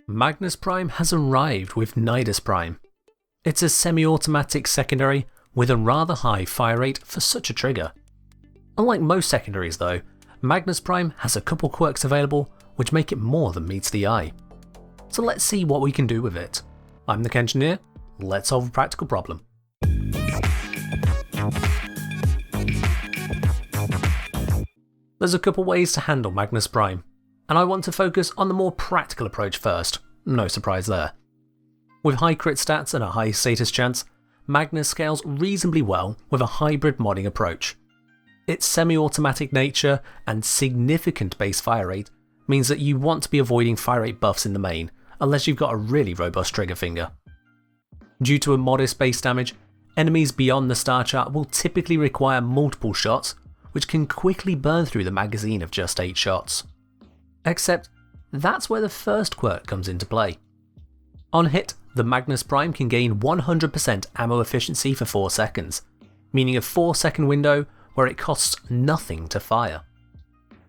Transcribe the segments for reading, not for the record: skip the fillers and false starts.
Magnus Prime has arrived with Nidus Prime. It's a semi-automatic secondary with a rather high fire rate for such a trigger. Unlike most secondaries though, Magnus Prime has a couple quirks available which make it more than meets the eye. So let's see what we can do with it. I'm the Kengineer, let's solve a practical problem. There's a couple ways to handle Magnus Prime, and I want to focus on the more practical approach first, no surprise there. With high crit stats and a high status chance, Magnus scales reasonably well with a hybrid modding approach. Its semi-automatic nature and significant base fire rate means that you want to be avoiding fire rate buffs in the main, unless you've got a really robust trigger finger. Due to a modest base damage, enemies beyond the star chart will typically require multiple shots, which can quickly burn through the magazine of just 8 shots. Except, that's where the first quirk comes into play. On hit, the Magnus Prime can gain 100% ammo efficiency for 4 seconds, meaning a 4-second window where it costs nothing to fire.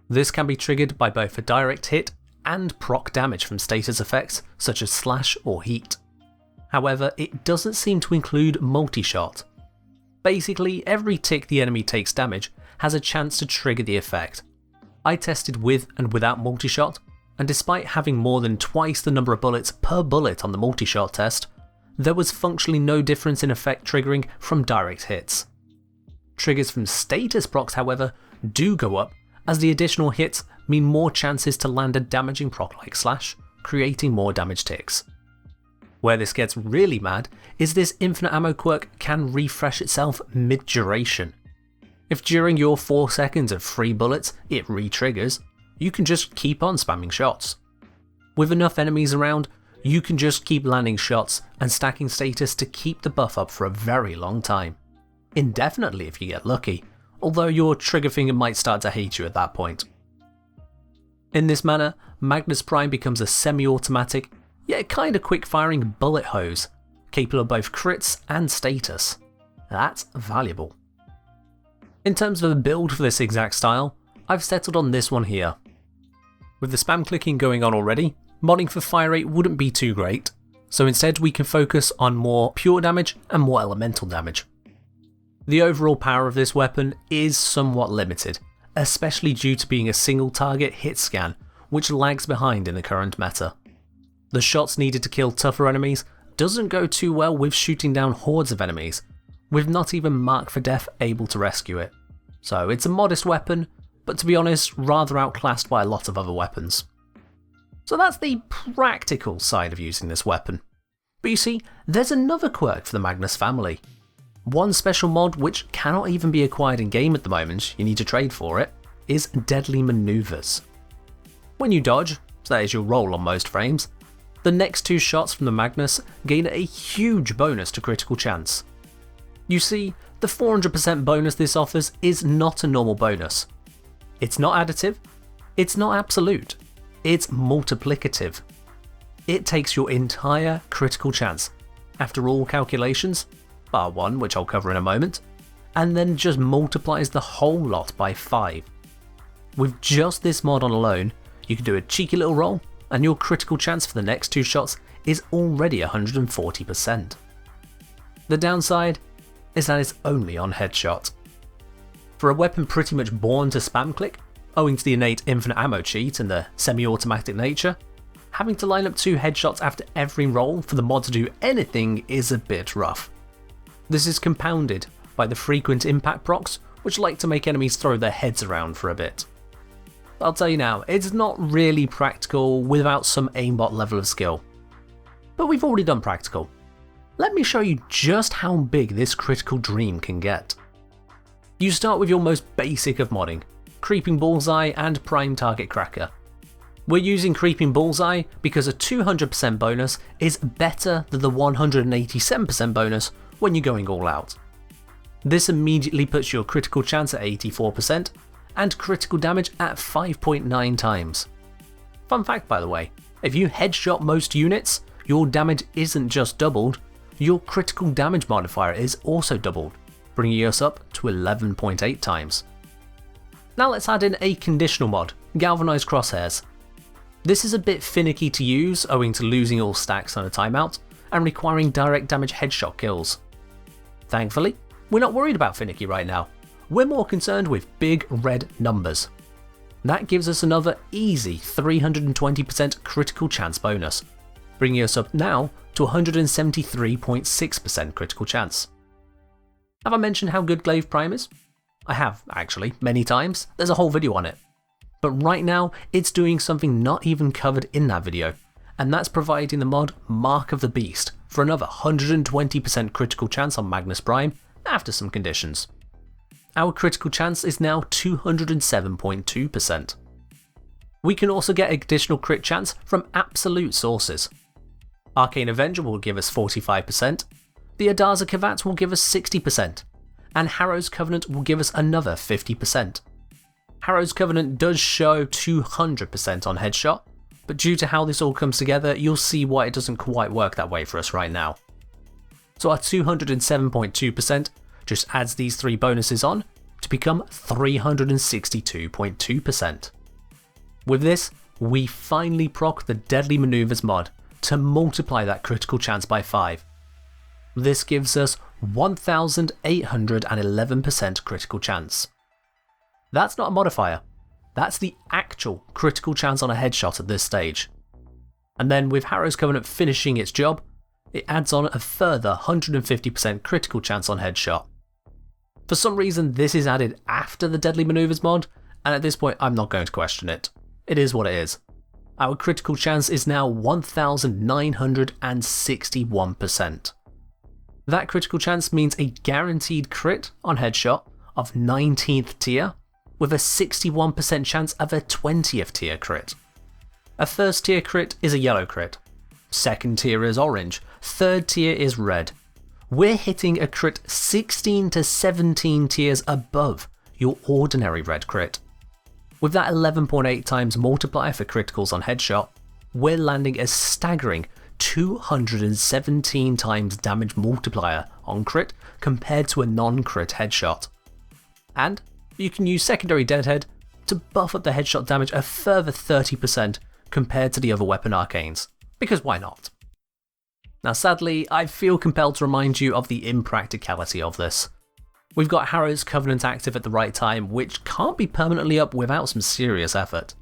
This can be triggered by both a direct hit and proc damage from status effects such as slash or heat. However, it doesn't seem to include multi-shot. Basically, every tick the enemy takes damage has a chance to trigger the effect. I tested with and without multi-shot, and despite having more than twice the number of bullets per bullet on the multi-shot test, there was functionally no difference in effect triggering from direct hits. Triggers from status procs, however, do go up, as the additional hits mean more chances to land a damaging proc like slash, creating more damage ticks. Where this gets really mad is this infinite ammo quirk can refresh itself mid-duration. If during your 4 seconds of free bullets it re-triggers, you can just keep on spamming shots. With enough enemies around, you can just keep landing shots and stacking status to keep the buff up for a very long time. Indefinitely if you get lucky, although your trigger finger might start to hate you at that point. In this manner, Magnus Prime becomes a semi-automatic, yet kinda quick firing bullet hose, capable of both crits and status. That's valuable. In terms of a build for this exact style, I've settled on this one here. With the spam clicking going on already, modding for fire rate wouldn't be too great, so instead we can focus on more pure damage and more elemental damage. The overall power of this weapon is somewhat limited, especially due to being a single target hit scan, which lags behind in the current meta. The shots needed to kill tougher enemies doesn't go too well with shooting down hordes of enemies, with not even Mark for Death able to rescue it. So it's a modest weapon, but to be honest, rather outclassed by a lot of other weapons. So that's the practical side of using this weapon. But you see, there's another quirk for the Magnus family. One special mod which cannot even be acquired in game at the moment, you need to trade for it, is Deadly Maneuvers. When you dodge, so that is your roll on most frames, the next 2 shots from the Magnus gain a huge bonus to critical chance. You see, the 400% bonus this offers is not a normal bonus. It's not additive, it's not absolute, it's multiplicative. It takes your entire critical chance, after all calculations, bar one which I'll cover in a moment, and then just multiplies the whole lot by 5. With just this mod on alone, you can do a cheeky little roll, and your critical chance for the next 2 shots is already 140%. The downside is that it's only on headshot. For a weapon pretty much born to spam click, owing to the innate infinite ammo cheat and the semi-automatic nature, having to line up 2 headshots after every roll for the mod to do anything is a bit rough. This is compounded by the frequent impact procs, which like to make enemies throw their heads around for a bit. I'll tell you now, it's not really practical without some aimbot level of skill. But we've already done practical. Let me show you just how big this critical dream can get. You start with your most basic of modding, Creeping Bullseye and Prime Target Cracker. We're using Creeping Bullseye because a 200% bonus is better than the 187% bonus when you're going all out. This immediately puts your critical chance at 84% and critical damage at 5.9 times. Fun fact by the way, if you headshot most units, your damage isn't just doubled, your critical damage modifier is also doubled, bringing us up to 11.8 times. Now let's add in a conditional mod, Galvanized Crosshairs. This is a bit finicky to use owing to losing all stacks on a timeout and requiring direct damage headshot kills. Thankfully, we're not worried about finicky right now. We're more concerned with big red numbers. That gives us another easy 320% critical chance bonus, bringing us up now to 173.6% critical chance. Have I mentioned how good Glaive Prime is? I have, actually, many times. There's a whole video on it. But right now, it's doing something not even covered in that video, and that's providing the mod Mark of the Beast for another 120% critical chance on Magnus Prime after some conditions. Our critical chance is now 207.2%. We can also get additional crit chance from absolute sources. Arcane Avenger will give us 45%, the Adarza Kavat will give us 60%, and Harrow's Covenant will give us another 50%. Harrow's Covenant does show 200% on headshot, but due to how this all comes together, you'll see why it doesn't quite work that way for us right now. So our 207.2% just adds these three bonuses on to become 362.2%. With this, we finally proc the Deadly Maneuvers mod to multiply that critical chance by 5. This gives us 1,811% critical chance. That's not a modifier, that's the actual critical chance on a headshot at this stage. And then with Harrow's Covenant finishing its job, it adds on a further 150% critical chance on headshot. For some reason this is added after the Deadly Maneuvers mod, and at this point I'm not going to question it. It is what it is. Our critical chance is now 1,961%. That critical chance means a guaranteed crit on headshot of 19th tier, with a 61% chance of a 20th tier crit. A first tier crit is a yellow crit, second tier is orange, third tier is red. We're hitting a crit 16 to 17 tiers above your ordinary red crit. With that 11.8 times multiplier for criticals on headshot, we're landing a staggering 217 times damage multiplier on crit compared to a non-crit headshot. And you can use secondary deadhead to buff up the headshot damage a further 30% compared to the other weapon arcanes, because why not? Now sadly, I feel compelled to remind you of the impracticality of this. We've got Harrow's Covenant active at the right time, which can't be permanently up without some serious effort.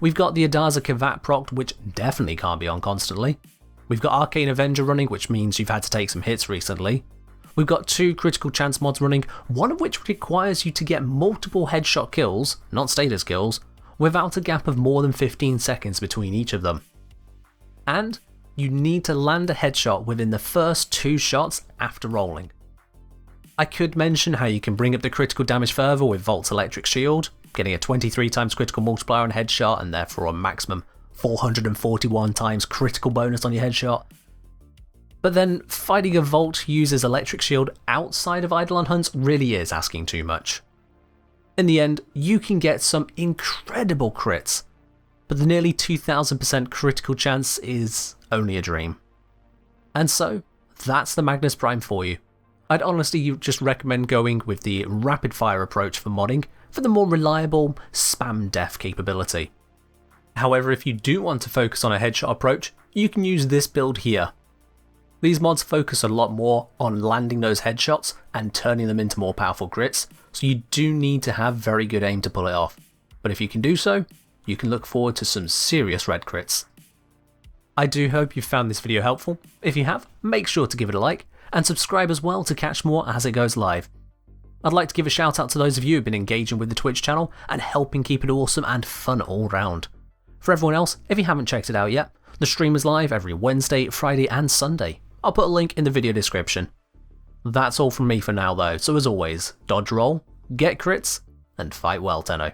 We've got the Adarza Kavat procced, which definitely can't be on constantly. We've got Arcane Avenger running, which means you've had to take some hits recently. We've got 2 critical chance mods running, one of which requires you to get multiple headshot kills, not status kills, without a gap of more than 15 seconds between each of them. And you need to land a headshot within the first 2 shots after rolling. I could mention how you can bring up the critical damage further with Volt's Electric Shield, getting a 23 times critical multiplier on headshot and therefore a maximum 441 times critical bonus on your headshot. But then fighting a Volt who uses Electric Shield outside of Eidolon Hunts really is asking too much. In the end, you can get some incredible crits, but the nearly 2000% critical chance is only a dream. And so, that's the Magnus Prime for you. I'd honestly just recommend going with the rapid fire approach for modding for the more reliable spam death capability. However, if you do want to focus on a headshot approach, you can use this build here. These mods focus a lot more on landing those headshots and turning them into more powerful crits, so you do need to have very good aim to pull it off. But if you can do so, you can look forward to some serious red crits. I do hope you found this video helpful. If you have, make sure to give it a like, and subscribe as well to catch more as it goes live. I'd like to give a shout out to those of you who've been engaging with the Twitch channel and helping keep it awesome and fun all round. For everyone else, if you haven't checked it out yet, the stream is live every Wednesday, Friday and Sunday. I'll put a link in the video description. That's all from me for now though, so as always, dodge roll, get crits, and fight well, Tenno.